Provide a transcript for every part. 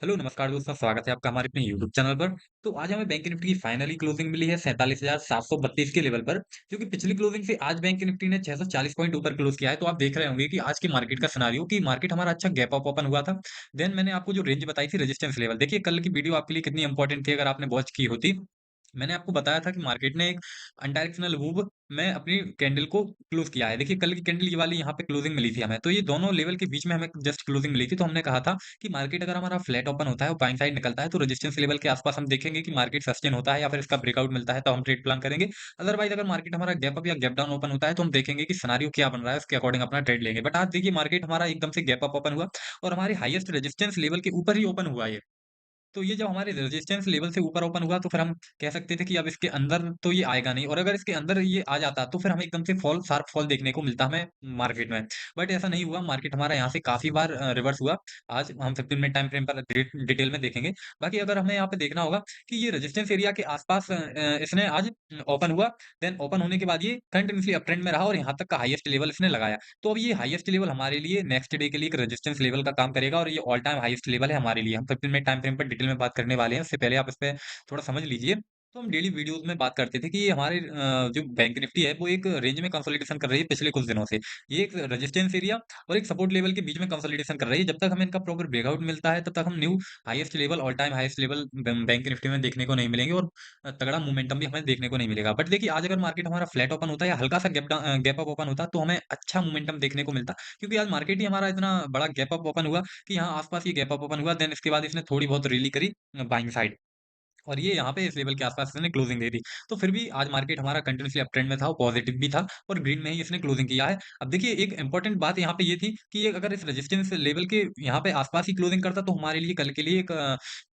Hello, नमस्कार दोस्तों, स्वागत है आपका हमारे अपने यूट्यूब चैनल पर। तो आज हमें बैंक निफ्टी की फाइनली क्लोजिंग मिली है 47,732 के लेवल पर, जो कि पिछली क्लोजिंग से आज बैंक निफ्टी ने 640 पॉइंट ऊपर क्लोज किया है। तो आप देख रहे होंगे कि आज की मार्केट का सिनेरियो कि मार्केट हमारा अच्छा गैप अप ओपन हुआ था। देन मैंने आपको जो रेंज बताई थी रेजिस्टेंस लेवल, देखिए कल की वीडियो आपके लिए कितनी इंपॉर्टेंट थी अगर आपने वॉच की होती। मैंने आपको बताया था कि मार्केट ने एक अनडायरेक्शनल मूव में अपनी कैंडल को क्लोज किया है। देखिए कल की कैंडल ये वाली यहाँ पे क्लोजिंग मिली थी हमें, तो ये दोनों लेवल के बीच में हमें जस्ट क्लोजिंग मिली थी। तो हमने कहा था कि मार्केट अगर हमारा फ्लैट ओपन होता है और बाइंग साइड निकलता है तो रेजिस्टेंस लेवल के आसपास हम देखेंगे कि मार्केट सस्टेन होता है या फिर इसका ब्रेकआउट मिलता है तो हम ट्रेड प्लान करेंगे। अदरवाइज अगर मार्केट हमारा गैप अप या गैप डाउन ओपन होता है तो हम देखेंगे कि सिनेरियो क्या बन रहा है, उसके अकॉर्डिंग अपना ट्रेड लेंगे। बट आज देखिए मार्केट हमारा एकदम से गैप अप ओपन हुआ और हमारी हाईएस्ट रेजिस्टेंस लेवल के ऊपर ही ओपन हुआ ये। तो ये जब हमारे रेजिस्टेंस लेवल से ऊपर ओपन हुआ तो फिर हम कह सकते थे कि अब इसके अंदर तो ये आएगा नहीं, और अगर इसके अंदर ये आ जाता तो फिर हमें एकदम से फॉल शार्प फॉल देखने को मिलता हमें मार्केट में। बट ऐसा नहीं हुआ, मार्केट हमारा यहाँ से काफी बार रिवर्स हुआ। आज हम 15 मिनट टाइम फ्रेम पर डिटेल में देखेंगे। बाकी अगर हमें यहाँ पे देखना होगा कि ये रेजिस्टेंस एरिया के आसपास इसने आज ओपन हुआ। देन ओपन होने के बाद ये कंटिन्यूसली अप ट्रेंड में रहा और यहाँ तक का हाईएस्ट लेवल इसने लगाया। तो अब ये हाईएस्ट लेवल हमारे लिए नेक्स्ट डे के लिए एक रेजिस्टेंस लेवल का काम करेगा और ये ऑल टाइम हाईएस्ट लेवल है हमारे लिए। हम 15 मिनट टाइम फ्रेम पर डिटेल में बात करने वाले हैं, उससे पहले आप इस पे थोड़ा समझ लीजिए। तो हम डेली वीडियोस में बात करते थे कि ये हमारे जो बैंक निफ्टी है वो एक रेंज में कंसोलिडेशन कर रही है पिछले कुछ दिनों से। ये एक रेजिस्टेंस एरिया और एक सपोर्ट लेवल के बीच में कंसोलिडेशन कर रही है। जब तक हमें इनका प्रॉपर ब्रेकआउट मिलता है तब तक हम new highest level, all time highest level bank Nifty में देखने को नहीं मिलेंगे और तगड़ा मोमेंटम भी हमें देखने को नहीं मिलेगा। बट देखिए आज अगर मार्केट हमारा फ्लैट ओपन होता है या हल्का सा गैप अप ओपन होता तो हमें अच्छा मोमेंटम देखने को मिलता, क्योंकि आज मार्केट ही हमारा इतना बड़ा गैप अप ओपन हुआ कि यहाँ आस-पास ये गैप अप ओपन हुआ। देन इसके बाद इसने थोड़ी बहुत रैली करी बाइंग साइड, और ये यहाँ पे इस लेवल के आस-पास इसने क्लोजिंग दे दी। तो फिर भी आज मार्केट हमारा कंटीन्यूअसली अप ट्रेंड में था, वो पॉजिटिव भी था और ग्रीन में ही इसने क्लोजिंग किया है। अब देखिए एक इंपॉर्टेंट बात यहाँ पे ये थी कि ये अगर इस रेजिस्टेंस लेवल के यहाँ पे आस-पास ही क्लोजिंग करता तो हमारे लिए कल के लिए एक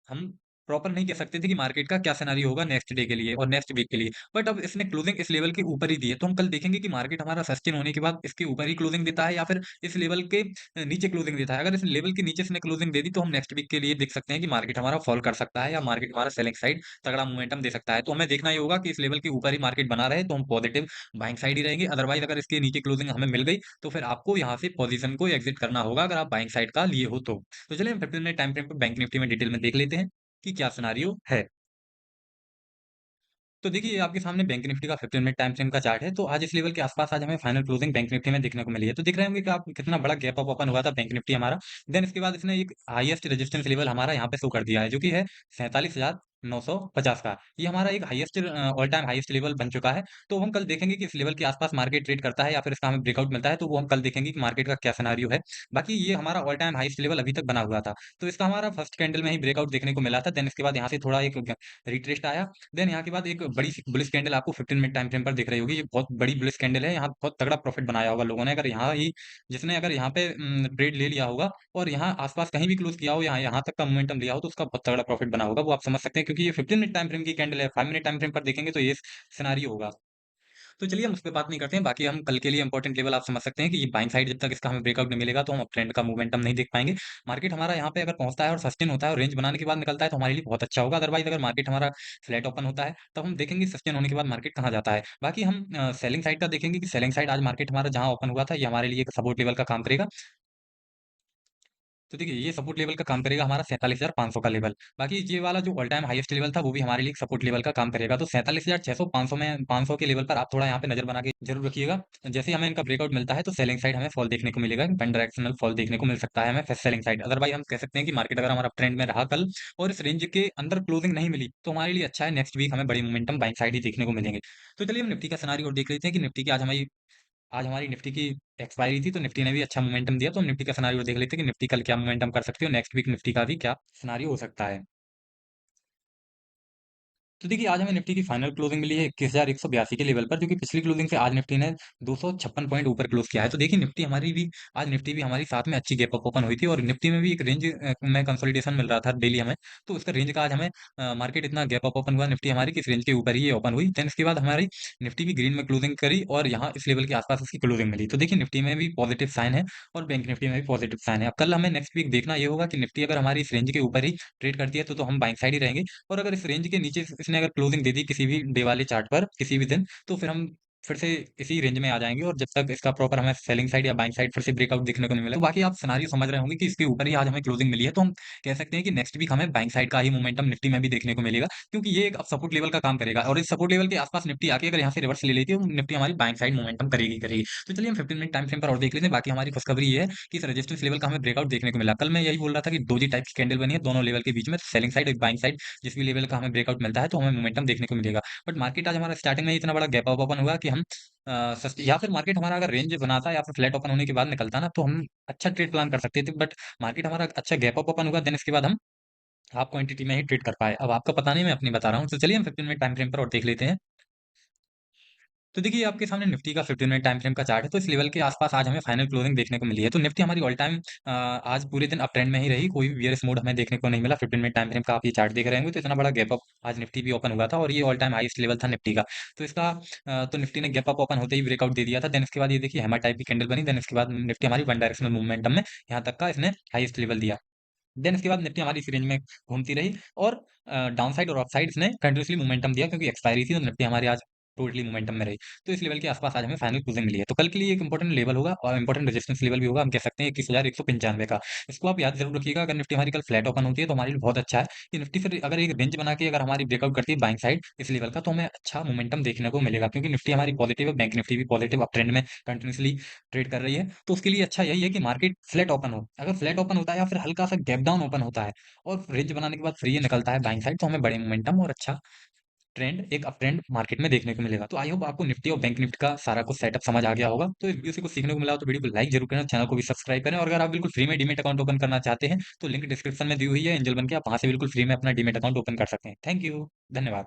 हम प्रॉपर नहीं कह सकते थे कि मार्केट का क्या सिनेरियो होगा नेक्स्ट डे के लिए और नेक्स्ट वीक के लिए। बट अब इसने क्लोजिंग इस लेवल के ऊपर ही दी है, तो हम कल देखेंगे कि मार्केट हमारा सस्टेन होने के बाद इसके ऊपर ही क्लोजिंग देता है या फिर इस लेवल के नीचे क्लोजिंग देता है। अगर इस लेवल के नीचे इसने क्लोजिंग दे दी तो हम नेक्स्ट वीक के लिए देख सकते हैं कि मार्केट हमारा फॉल कर सकता है या मार्केट हमारा सेलिंग साइड तगड़ा मोमेंटम दे सकता है। तो हमें देखना ये होगा कि इस लेवल के ऊपर ही मार्केट बना रहे तो हम पॉजिटिव बाइंग साइड ही रहेंगे। अदरवाइज अगर इसके नीचे क्लोजिंग हमें मिल गई तो फिर आपको यहाँ से पोजीशन को एग्जिट करना होगा अगर आप बाइंग साइड का लिए हो तो। तो चलिए हम 15 मिनट टाइम फ्रेम पे बैंक निफ्टी में डिटेल में देख लेते हैं कि क्या सिनेरियो है। तो देखिए, ये आपके सामने बैंक निफ्टी का 15 मिनट टाइम फ्रेम का चार्ट है। तो आज इस लेवल के आसपास आज हमें फाइनल क्लोजिंग बैंक निफ्टी में देखने को मिली है। तो देख रहे होंगे कि आप कितना बड़ा गैप अप ओपन हुआ था बैंक निफ्टी हमारा। देन इसके बाद इसने एक हाईएस्ट रेजिस्टेंस लेवल हमारा यहाँ पे शो कर दिया है, जो कि है 47,950 का। ये हमारा एक highest all time highest level बन चुका है। तो हम कल देखेंगे कि इस लेवल के आसपास मार्केट ट्रेड करता है या फिर इसका हमें ब्रेकआउट मिलता है, तो वो हम कल देखेंगे कि मार्केट का क्या सिनेरियो है। बाकी ये हमारा ऑल टाइम हाईएस्ट लेवल अभी तक बना हुआ था। तो इसका हमारा फर्स्ट कैंडल में ही ब्रेकआउट देखने को मिला था। देन इसके बाद यहाँ से थोड़ा एक रिट्रेस्ट आया। देन यहाँ के बाद एक बड़ी सी बुलिश कैंडल आपको 15 मिनट टाइम फ्रेम पर दिख रही होगी। ये बहुत बड़ी बुलिश कैंडल है। यहाँ बहुत तगड़ा प्रॉफिट बनाया होगा लोगों ने, अगर यहाँ ही जिसने अगर यहाँ पे ट्रेड ले लिया होगा और यहाँ आस-पास कहीं भी क्लोज़ किया हो, यहाँ यहाँ तक का मोमेंटम लिया हो, तो उसका बहुत तगड़ा प्रॉफिट बना होगा। वो आप समझ सकते हैं, क्योंकि ये 15 मिनट टाइम फ्रेम की कैंडल है। 5 मिनट टाइम फ्रेम पर देखेंगे तो ये सिनेरियो होगा। तो चलिए हम उस पे बात नहीं करते हैं। बाकी हम कल के लिए इंपॉर्टेंट लेवल आप समझ सकते हैं कि ये बाइंग साइड जब तक इसका हमें ब्रेकआउट नहीं मिलेगा तो हम ट्रेंड का मोमेंटम नहीं देख पाएँगे। मार्केट हमारा यहाँ पे अगर पहुँचता है और सस्टेन होता है और रेंज बनाने के बाद निकलता है तो हमारे लिए बहुत अच्छा होगा। अदरवाइज़ अगर मार्केट हमारा फ्लैट ओपन होता है तब हम देखेंगे सस्टेन होने के बाद मार्केट कहाँ जाता है। बाकी हम सेलिंग साइड का देखेंगे कि सेलिंग साइड आज मार्केट हमारा जहाँ ओपन हुआ था ये हमारे लिए एक सपोर्ट लेवल का काम करेगा। तो देखिए, ये सपोर्ट लेवल का काम करेगा हमारा 47,500 का लेवल। बाकी ये वाला जो ऑल टाइम हाईएस्ट लेवल था, वो भी हमारे लिए एक सपोर्ट लेवल का काम करेगा। तो 47,600 500 में 500 के लेवल पर आप थोड़ा यहाँ पे नज़र बना के ज़रूर रखिएगा। जैसे ही हमें इनका ब्रेकआउट मिलता है, तो सेलिंग साइड हमें फॉल देखने को मिलेगा। पेन डायरेक्शनल फॉल देखने को मिल सकता है हमें सेलिंग साइड। अदरवाइज़ हम कह सकते हैं कि मार्केट अगर हमारा ट्रेंड में रहा कल और इस रेंज के अंदर क्लोजिंग नहीं मिली, तो हमारे लिए अच्छा है। नेक्स्ट वीक हमें बड़ी मोमेंटम बाइंग साइड ही देखने को मिलेंगे। तो चलिए हम निफ्टी का सिनेरियो और देख लेते हैं कि निफ्टी की आज हमारी निफ्टी की एक्सपायरी थी, तो निफ्टी ने भी अच्छा मोमेंटम दिया। तो हम निफ्टी का सिनेरियो देख लेते हैं कि निफ्टी कल क्या मोमेंटम कर सकती है और नेक्स्ट वीक निफ्टी का भी क्या सिनेरियो हो सकता है। तो देखिए, आज हमें निफ्टी की फाइनल क्लोजिंग मिली है 21,182 के लेवल पर, जो कि पिछली क्लोजिंग से आज निफ्टी ने 256 पॉइंट ऊपर क्लोज किया है। तो देखिए, निफ्टी भी हमारी साथ में अच्छी गैप अप ओपन हुई थी और निफ्टी में भी एक रेंज में कंसोलिडेशन मिल रहा था डेली हमें। तो उसका रेंज का आज हमें मार्केट इतना गैप अप ओपन हुआ निफ्टी हमारी कि इस रेंज के ऊपर ही ये ओपन हुई। देन इसके बाद हमारी निफ्टी भी ग्रीन में क्लोजिंग करी और यहाँ इस लेवल के आसपास उसकी क्लोजिंग मिली। तो देखिए, निफ्टी में भी पॉजिटिव साइन है और बैंक निफ्टी में भी पॉजिटिव साइन है। अब कल हमें नेक्स्ट वीक देखना ये होगा कि निफ्टी अगर हमारी इस रेंज के ऊपर ही ट्रेड करती है तो हम बाइंग साइड ही रहेंगे, और अगर इस रेंज के नीचे इसने अगर क्लोजिंग दे दी किसी भी डे वाले चार्ट पर किसी भी दिन, तो फिर हम फिर से इसी रेंज में आ जाएँगे और जब तक इसका प्रॉपर हमें सेलिंग साइड या बाइंग साइड फिर से ब्रेकआउट दिखने को नहीं मिला। तो बाकी आप सिनेरियो समझ रहे होंगे कि इसके ऊपर ही आज हमें क्लोजिंग मिली है, तो हम कह सकते हैं कि नेक्स्ट वीक हमें बाइंग साइड का ही मोमेंटम निफ्टी में भी देखने को मिलेगा, क्योंकि ये एक अब सपोर्ट लेवल का काम करेगा और इस सपोर्ट लेवल के आस-पास निफ्टी आके अगर यहाँ से रिवर्स ले लेती है, तो निफ्टी हमारी बाइंग साइड मोमेंटम करेगी ही करेगी। तो चलिए हम 15 मिनट टाइम फ्रेम पर और देख लेते हैं। बाकी हमारी खुशखबरी ये है कि इस रेजिस्टेंस लेवल का हमें ब्रेकआउट देखने को मिला। कल मैं यही बोल रहा था कि 2 जी टाइप की कैंडल बनी है, दोनों लेवल के बीच में सेलिंग साइड और बाइंग साइड जिस भी लेवल का हमें ब्रेकआउट मिलता है, तो हमें मोमेंटम देखने को मिलेगा। बट मार्केट आज हमारा स्टार्टिंग में ही इतना बड़ा गैप अप ओपन हुआ कि हम सस्ती या फिर मार्केट हमारा अगर रेंज बनाता या फिर फ्लैट ओपन होने के बाद निकलता ना, तो हम अच्छा ट्रेड प्लान कर सकते थे। बट मार्केट हमारा अच्छा गैप अप ओपन हुआ, देन इसके बाद हम हाफ क्वांटिटी में ही ट्रेड कर पाए। अब आपका पता नहीं, मैं अपनी बता रहा हूँ। तो चलिए हम 15 मिनट टाइम फ्रेम पर और देख लेते हैं। तो देखिए आपके सामने निफ्टी का 15 मिनट टाइम फ्रेम का चार्ट है, तो इस लेवल के आसपास आज हमें फाइनल क्लोजिंग देखने को मिली है। तो निफ्टी हमारी ऑल टाइम आज पूरे दिन अप ट्रेंड में ही रही, कोई भी बियरिश मोड हमें देखने को नहीं मिला। 15 मिनट टाइम फ्रेम का आप ये चार्ट देख रहे होंगे, तो इतना बड़ा गैप अप आज निफ्टी भी ओपन हुआ था और ये ऑल टाइम हाईएस्ट लेवल था निफ्टी का। तो इसका तो निफ्टी ने गैप अप ओपन होते ही ब्रेकआउट दे दिया था। देन इसके बाद ये देखिए हैमर टाइप की कैंडल बनी, देन इसके बाद निफ्टी हमारी वन डायरेक्शनल मूवमेंटम में यहाँ तक का इसने हाईएस्ट लेवल दिया। देन इसके बाद निफ्टी हमारी इस रेंज में घूमती रही और डाउन साइड और अप साइड इसने कंटिन्यूअसली मोमेंटम दिया, क्योंकि एक्सपायरी थी, तो निफ्टी हमारी आज टोटली मोमेंटम में रही। तो इस लेवल के आसपास आज हमें फाइनल क्लोजिंग मिली है। तो कल के लिए एक इंपॉर्टेंट लेवल होगा और इंपॉर्टेंट रेजिस्टेंस लेवल भी होगा। हम कह सकते हैं 21,195 का। इसको आप याद जरूर रखिएगा। अगर निफ्टी हमारी कल फ्लैट ओपन होती है, तो हमारे लिए बहुत अच्छा है कि निफ्टी फिर अगर एक रेंज बना के अगर हमारी ब्रेकआउट करती है बाइंग साइड इस लेवल का, तो हमें अच्छा मोमेंटम देखने को मिलेगा, क्योंकि निफ्टी हमारी पॉजिटिव है, बैंक निफ्टी भी पॉजिटिव अप ट्रेंड में कंटिन्यूअसली ट्रेड कर रही है। तो उसके लिए अच्छा यही है कि मार्केट फ्लैट ओपन हो। अगर फ्लैट ओपन होता है या फिर हल्का सा गैप डाउन ओपन होता है और रेंज बनाने के बाद फिर ये निकलता है बाइंग साइड, तो हमें बड़े मोमेंटम और अच्छा ट्रेंड एक अप ट्रेंड मार्केट में देखने को मिलेगा। तो आई होप आपको निफ्टी और बैंक निफ्टी का सारा कुछ सेटअप समझ आ गया होगा। तो इस वीडियो से कुछ सीखने को मिला हो तो वीडियो को लाइक जरूर करें, चैनल को भी सब्सक्राइब करें और अगर आप बिल्कुल फ्री में डीमैट अकाउंट ओपन करना चाहते हैं, तो लिंक डिस्क्रिप्शन में दी हुई है, एंजल बन के आप वहां से बिल्कुल फ्री में अपना डीमैट अकाउंट ओपन कर सकते हैं। थैंक यू, धन्यवाद।